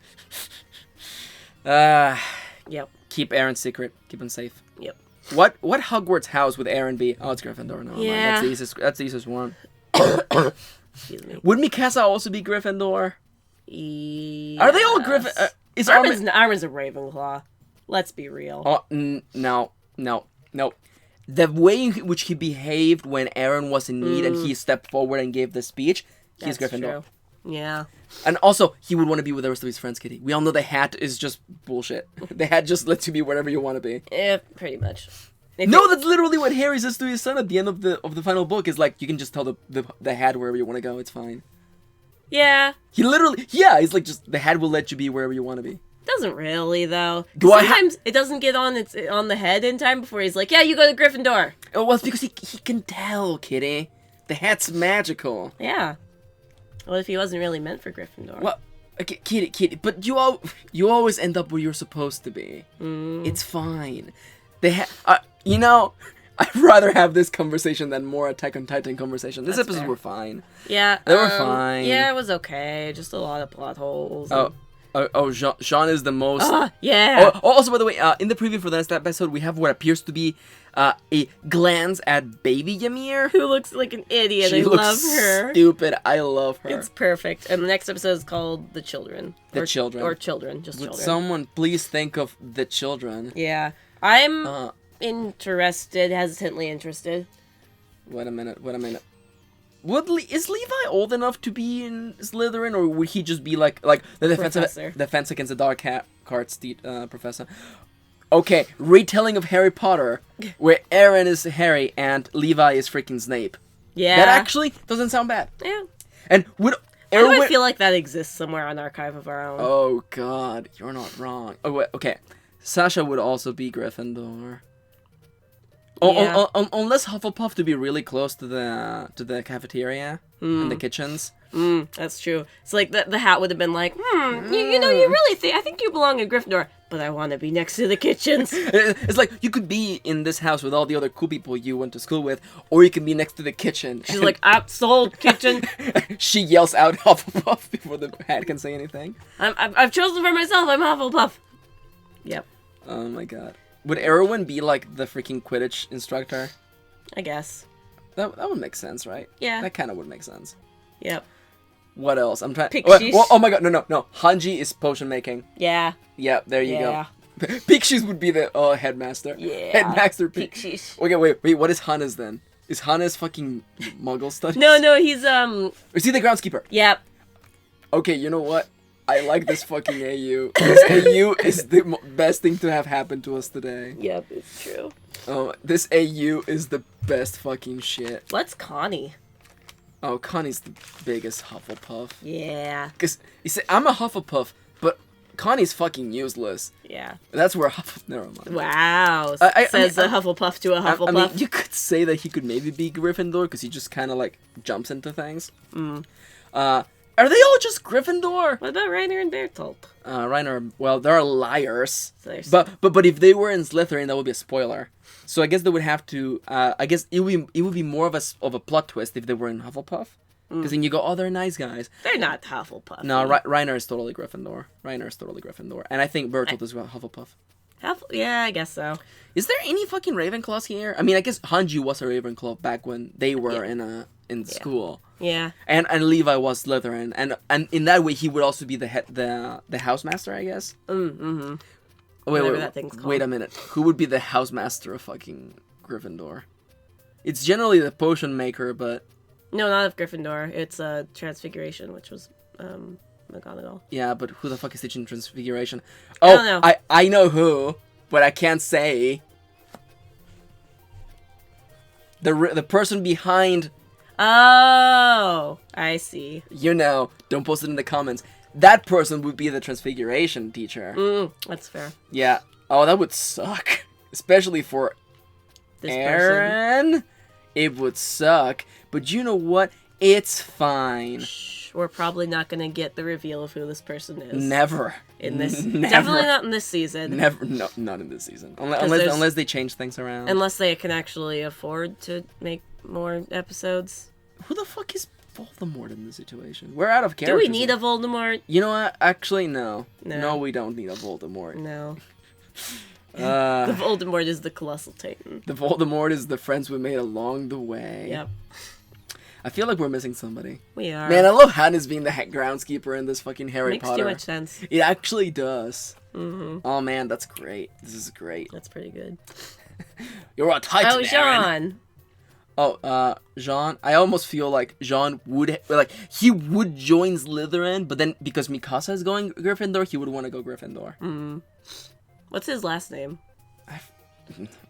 Yep. Keep Eren secret. Keep him safe. Yep. What Hogwarts house would Eren be? Oh, it's Gryffindor. No, yeah. That's the easiest one. Excuse me. Would Mikasa also be Gryffindor? Yes. Are they all Gryffindor? Is Armin's a Ravenclaw. Let's be real. Oh, no. The way in which he behaved when Eren was in need and he stepped forward and gave the speech, he's That's Gryffindor. True. Yeah. And also, he would want to be with the rest of his friends, Kitty. We all know the hat is just bullshit. The hat just lets you be wherever you want to be. Yeah, pretty much. That's literally what Harry says to his son at the end of the final book, is like, you can just tell the hat wherever you want to go, it's fine. Yeah. He's like, just, the hat will let you be wherever you want to be. Doesn't really, though. Sometimes it doesn't get on the head in time before he's like, yeah, you go to Gryffindor. Oh, well, it's because he can tell, Kitty. The hat's magical. Yeah. What if he wasn't really meant for Gryffindor? Well, okay, Kitty, but you always end up where you're supposed to be. It's fine. I'd rather have this conversation than more Attack on Titan conversation. This episode were fine. Yeah. They were fine. Yeah, it was okay. Just a lot of plot holes. Sean is the most... yeah. Also, by the way, in the preview for the next episode, we have what appears to be a glance at baby Ymir. Who looks like an idiot. I love her. Stupid. I love her. It's perfect. And the next episode is called The Children. Children. Or Children. Just Would Children. someone please think of The Children? Yeah. I'm hesitantly interested. Wait a minute. Is Levi old enough to be in Slytherin, or would he just be like the defense against the dark arts professor? Okay, retelling of Harry Potter, where Eren is Harry and Levi is freaking Snape. Yeah, that actually doesn't sound bad. Yeah, and would I feel like that exists somewhere on Archive of Our Own. Oh God, you're not wrong. Oh wait, okay, Sasha would also be Gryffindor. Yeah. Unless Hufflepuff to be really close to the cafeteria and the kitchens. That's true. It's like the hat would have been like, you really think, I think you belong in Gryffindor, but I want to be next to the kitchens. It's like, you could be in this house with all the other cool people you went to school with, or you can be next to the kitchen. She's like, I'm sold, kitchen. She yells out Hufflepuff before the hat can say anything. I've chosen for myself, I'm Hufflepuff. Yep. Oh my God. Would Erwin be like the freaking Quidditch instructor? I guess. That would make sense, right? Yeah. That kind of would make sense. Yep. What else? I'm trying. Pixies. Oh my god, no. Hanji is potion making. Yeah. Yep, there you Yeah. go. Pixies would be the headmaster. Yeah. Headmaster Pixies. Okay, wait. What is Hana's then? Is Hana's fucking Muggle studies? No, he's Is he the groundskeeper? Yep. Okay, you know what? I like this fucking AU. This AU is the best thing to have happened to us today. Yep, it's true. This AU is the best fucking shit. What's Connie? Oh, Connie's the biggest Hufflepuff. Yeah. Because, you see, I'm a Hufflepuff, but Connie's fucking useless. Yeah. That's where Hufflepuff... Never mind. Wow. Says a Hufflepuff to a Hufflepuff. I mean, you could say that he could maybe be Gryffindor, because he just kind of, like, jumps into things. Are they all just Gryffindor? What about Reiner and Bertolt? Reiner, well, they're liars. So But if they were in Slytherin, that would be a spoiler. So I guess they would have to. I guess it would be more of a plot twist if they were in Hufflepuff, because then you go, oh, they're nice guys. They're not Hufflepuff. No, Reiner is totally Gryffindor. And I think Bertolt is Hufflepuff. Yeah, I guess so. Is there any fucking Ravenclaws here? I mean, I guess Hanji was a Ravenclaw back when they were in school. Yeah. And Levi was Slytherin, and in that way he would also be the housemaster, I guess. Mm-hmm. Wait, that thing's called. wait a minute. Who would be the housemaster of fucking Gryffindor? It's generally the potion maker, but... No, not of Gryffindor. It's Transfiguration, which was McGonagall. Yeah, but who the fuck is teaching Transfiguration? I don't know. I know who, but I can't say. The person behind... Oh, I see. You know, don't post it in the comments. That person would be the Transfiguration teacher. That's fair. Yeah. Oh, that would suck. Especially for This Aaron. person. It would suck. But you know what? It's fine. Shh, we're probably not going to get the reveal of who this person is. Never. In this. Never. Definitely not in this season. Never. No, not in this season. Unless they change things around. Unless they can actually afford to make more episodes. Who the fuck is Voldemort in this situation? We're out of character. Do we need a Voldemort? You know what? Actually, no. No. No, we don't need a Voldemort. No. The Voldemort is the Colossal Titan. The Voldemort is the friends we made along the way. Yep. I feel like we're missing somebody. We are. Man, I love Hannes being the groundskeeper in this fucking Harry Makes Potter. too much sense. It actually does. Mm-hmm. Oh man, that's great. This is great. That's pretty good. You're a Titan, Oh, Aaron. Jean. Oh, Jean. I almost feel like Jean would he would join Slytherin, but then because Mikasa is going Gryffindor, he would want to go Gryffindor. Mm. What's his last name?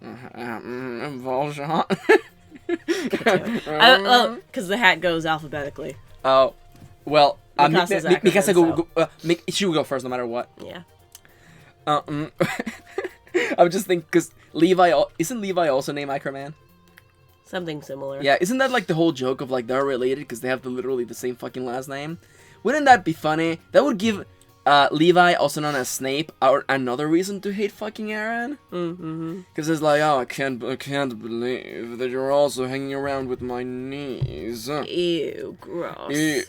Valjean. Because the hat goes alphabetically. Oh, well, Mikasa's she would go first no matter what. Yeah. I'm just thinking because isn't Levi also named Microman? Something similar. Yeah, isn't that like the whole joke of like they're related because they have literally the same fucking last name? Wouldn't that be funny? That would give Levi, also known as Snape, another reason to hate fucking Aaron. Mm-hmm. Because it's like, oh, I can't believe that you're also hanging around with my niece. Ew, gross. Ew.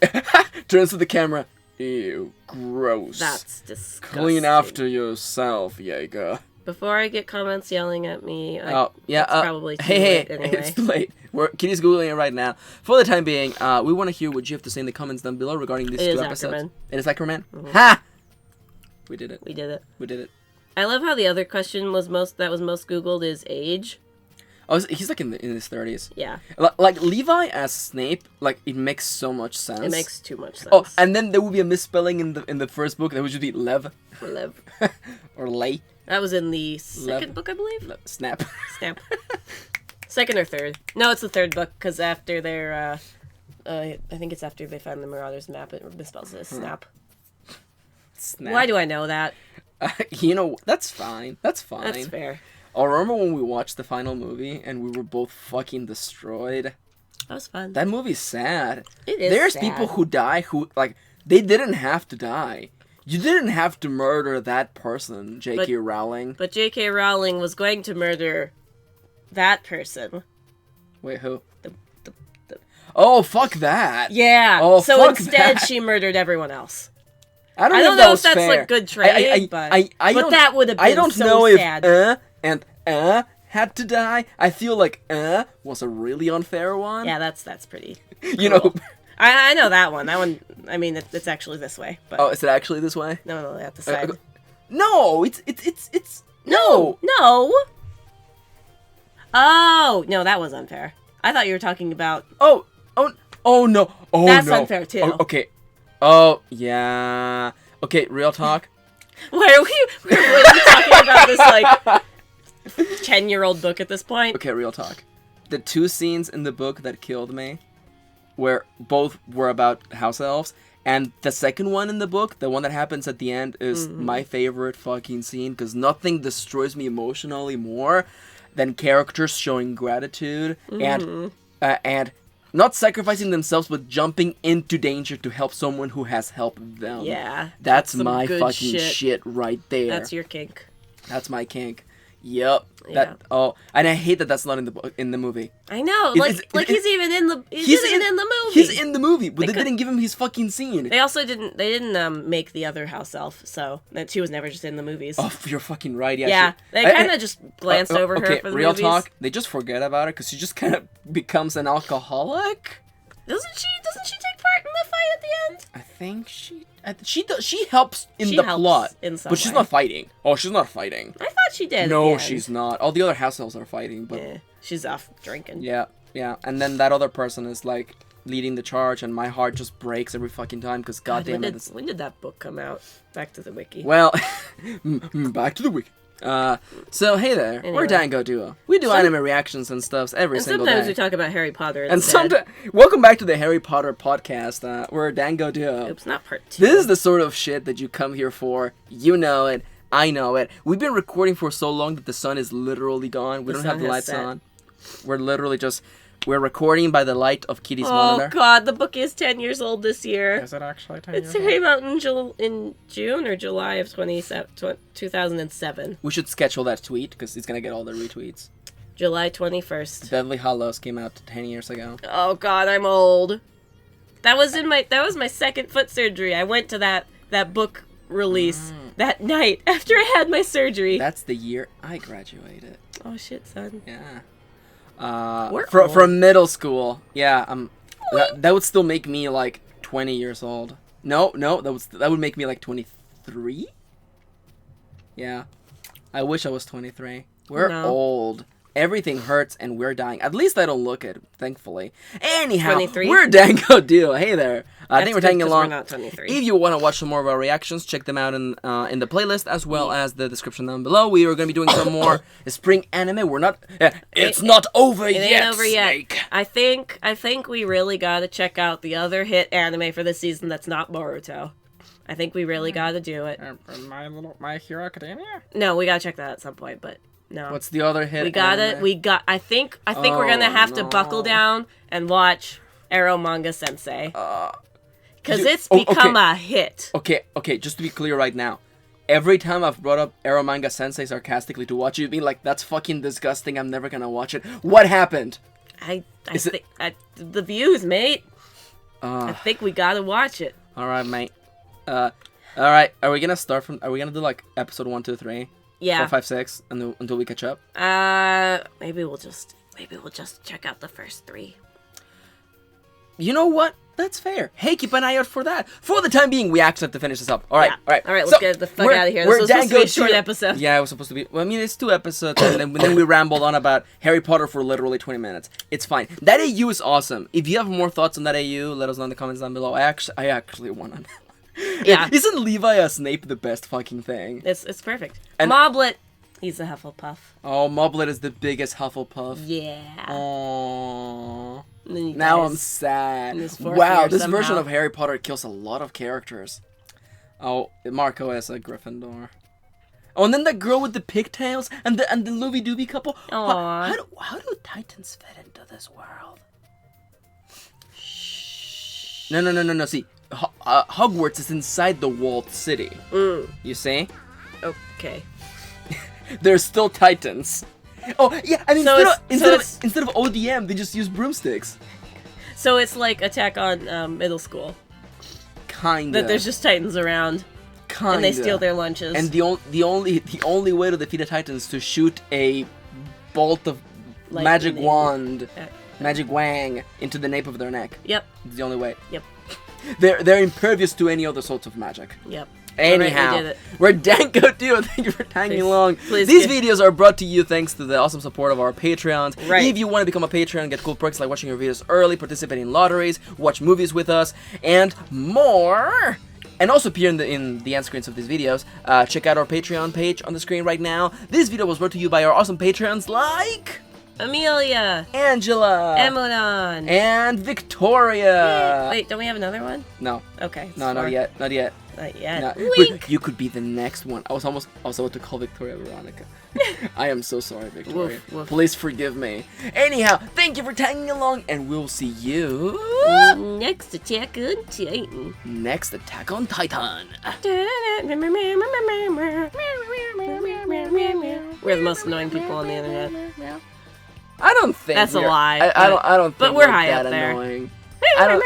Turns to the camera. Ew, gross. That's disgusting. Clean after yourself, Jaeger. Before I get comments yelling at me, it's probably too late anyway. It's too late. Kitty's Googling it right now. For the time being, we want to hear what you have to say in the comments down below regarding these two episodes. Ackerman. It is Ackerman? Mm-hmm. Ha! We did it. We did it. We did it. I love how the other question was most Googled is age. Oh, he's like in his 30s. Yeah. Like Levi as Snape, like it makes so much sense. It makes too much sense. Oh, and then there would be a misspelling in the first book. That would just be Lev. Or Lev. Or Lay. That was in the second book, I believe. Snap. Snap. Second or third? No, it's the third book because after their, I think it's after they find the Marauders map. It misspells it as Snap. Snap. Why do I know that? You know, that's fine. That's fine. That's fair. I remember when we watched the final movie and we were both fucking destroyed. That was fun. That movie's sad. It is There's sad. people who die who, like, they didn't have to die. You didn't have to murder that person, J.K. Rowling. But J.K. Rowling was going to murder that person. Wait, who? The Oh, fuck that. Yeah. Oh, so fuck instead, that. she murdered everyone else. I don't know if that's like fair. good trade, but that would have been so sad. and had to die. I feel like was a really unfair one. Yeah, that's pretty cool. You know. I know that one. That one, I mean, it's actually this way. But Oh, is it actually this way? No, at the side. No, it's No. Oh, no, that was unfair. I thought you were talking about... Oh no. Oh, that's no. unfair, too. Oh, okay. Oh, yeah. Okay, real talk. Why are we really talking about this, like, 10-year-old book at this point? Okay, real talk. The 2 scenes in the book that killed me, where both were about house elves, and the second one in the book, the one that happens at the end, is my favorite fucking scene, because nothing destroys me emotionally more than characters showing gratitude and not sacrificing themselves, but jumping into danger to help someone who has helped them. Yeah. That's my fucking shit right there. That's your kink. That's my kink. Yep. Yeah. And I hate that that's not in the book, in the movie. I know. He's even in the movie. He's in the movie, but they didn't give him his fucking scene. They also didn't make the other house elf, so that she was never just in the movies. Oh, you're fucking right. Yeah. Yeah. They kind of just glanced over her for the real movies. talk. They just forget about her because she just kind of becomes an alcoholic. Doesn't she take part in the fight at the end? I think she helps in the plot, in some but she's way. not fighting. Oh, she's not fighting. I thought she did. No, she's not. All the other house elves are fighting, but she's off drinking. Yeah. And then that other person is like leading the charge, and my heart just breaks every fucking time because goddamn it. When did that book come out? Back to the wiki. Well, back to the wiki. So hey there, we're Dango Duo. We do anime reactions and stuff every single day. Sometimes we talk about Harry Potter And sometimes, welcome back to the Harry Potter podcast. We're Dango Duo. Oops, not part 2. This is the sort of shit that you come here for. You know it. I know it. We've been recording for so long that the sun is literally gone. We don't have the lights on. We're literally we're recording by the light of Kitty's monitor. Oh god, the book is 10 years old this year. Is it actually 10 years old? It came out in June or July of 2007. We should schedule that tweet because it's going to get all the retweets. July 21st. Deadly Hallows came out 10 years ago. Oh god, I'm old. That was my second foot surgery. I went to that book release that night after I had my surgery. That's the year I graduated. Oh shit, son. Yeah. From middle school. Yeah, that would still make me like 20 years old. No, that would make me like 23? Yeah. I wish I was 23. We're old. Everything hurts and we're dying. At least I don't look it, thankfully. Anyhow, 23? We're Dango Duo. Hey there. I think we're tagging along. We're not 23. If you want to watch some more of our reactions, check them out in the playlist as well as the description down below. We are going to be doing some more spring anime. We're not. It's not over yet. It ain't over Snake. yet. I think we really got to check out the other hit anime for this season that's not Boruto. I think we really got to do it. My Hero Academia? No, we got to check that at some point, but. No. What's the other hit? I think we're gonna have to buckle down and watch Arrow Manga Sensei. Because it's become a hit. Okay, just to be clear right now. Every time I've brought up Arrow Manga Sensei sarcastically to watch it, you'd be like, that's fucking disgusting, I'm never gonna watch it. What happened? I think the views, mate. I think we gotta watch it. Alright, mate. Alright, are we gonna do like episode 1, 2, 3? Yeah. 4, 5, 6 until we catch up? Maybe we'll just check out the first 3. You know what? That's fair. Hey, keep an eye out for that. For the time being, we actually have to finish this up. All right. Let's get the fuck out of here. This was supposed to be a short episode. Yeah, it was supposed to be. Well, I mean, it's 2 episodes, and then we rambled on about Harry Potter for literally 20 minutes. It's fine. That AU is awesome. If you have more thoughts on that AU, let us know in the comments down below. I actually want to. Yeah. Isn't Levi as Snape the best fucking thing? It's perfect. And Moblet, he's a Hufflepuff. Oh, Moblet is the biggest Hufflepuff. Yeah. Aww. Now I'm sad. Wow, this version of Harry Potter kills a lot of characters. Oh, Marco is a Gryffindor. Oh, and then the girl with the pigtails and the Loovy Doobie couple. How do Titans fit into this world? Shh. No. See, Hogwarts is inside the walled city. You see? Okay. There's still Titans. Oh yeah, I mean instead of ODM, they just use broomsticks. So it's like Attack on Middle School. Kinda. That there's just Titans around. Kinda. And they steal their lunches. And the only way to defeat a Titan is to shoot a bolt of magic wand, magic wang into the nape of their neck. Yep. It's the only way. Yep. They're impervious to any other sorts of magic. Yep. Anyhow, Right, we're Dango Duo. Thank you for tagging along. Please These videos are brought to you thanks to the awesome support of our Patreons. Right. If you want to become a Patreon, get cool perks like watching your videos early, participate in lotteries, watch movies with us, and more. And also appear in the end screens of these videos. Check out our Patreon page on the screen right now. This video was brought to you by our awesome Patrons like Amelia, Angela, Emodon, and Victoria. Wait, don't we have another one? No. Okay. No, not yet. Not yet. Not yet. No. Wink. You could be the next one. I was about to call Victoria Veronica. I am so sorry, Victoria. Woof, woof. Please forgive me. Anyhow, thank you for tagging along, and we'll see you Next Attack on Titan. next Attack on Titan. We're the most annoying people on the internet. I don't think That's a we're- lie, I don't think but we're we're high that up there. annoying. I don't.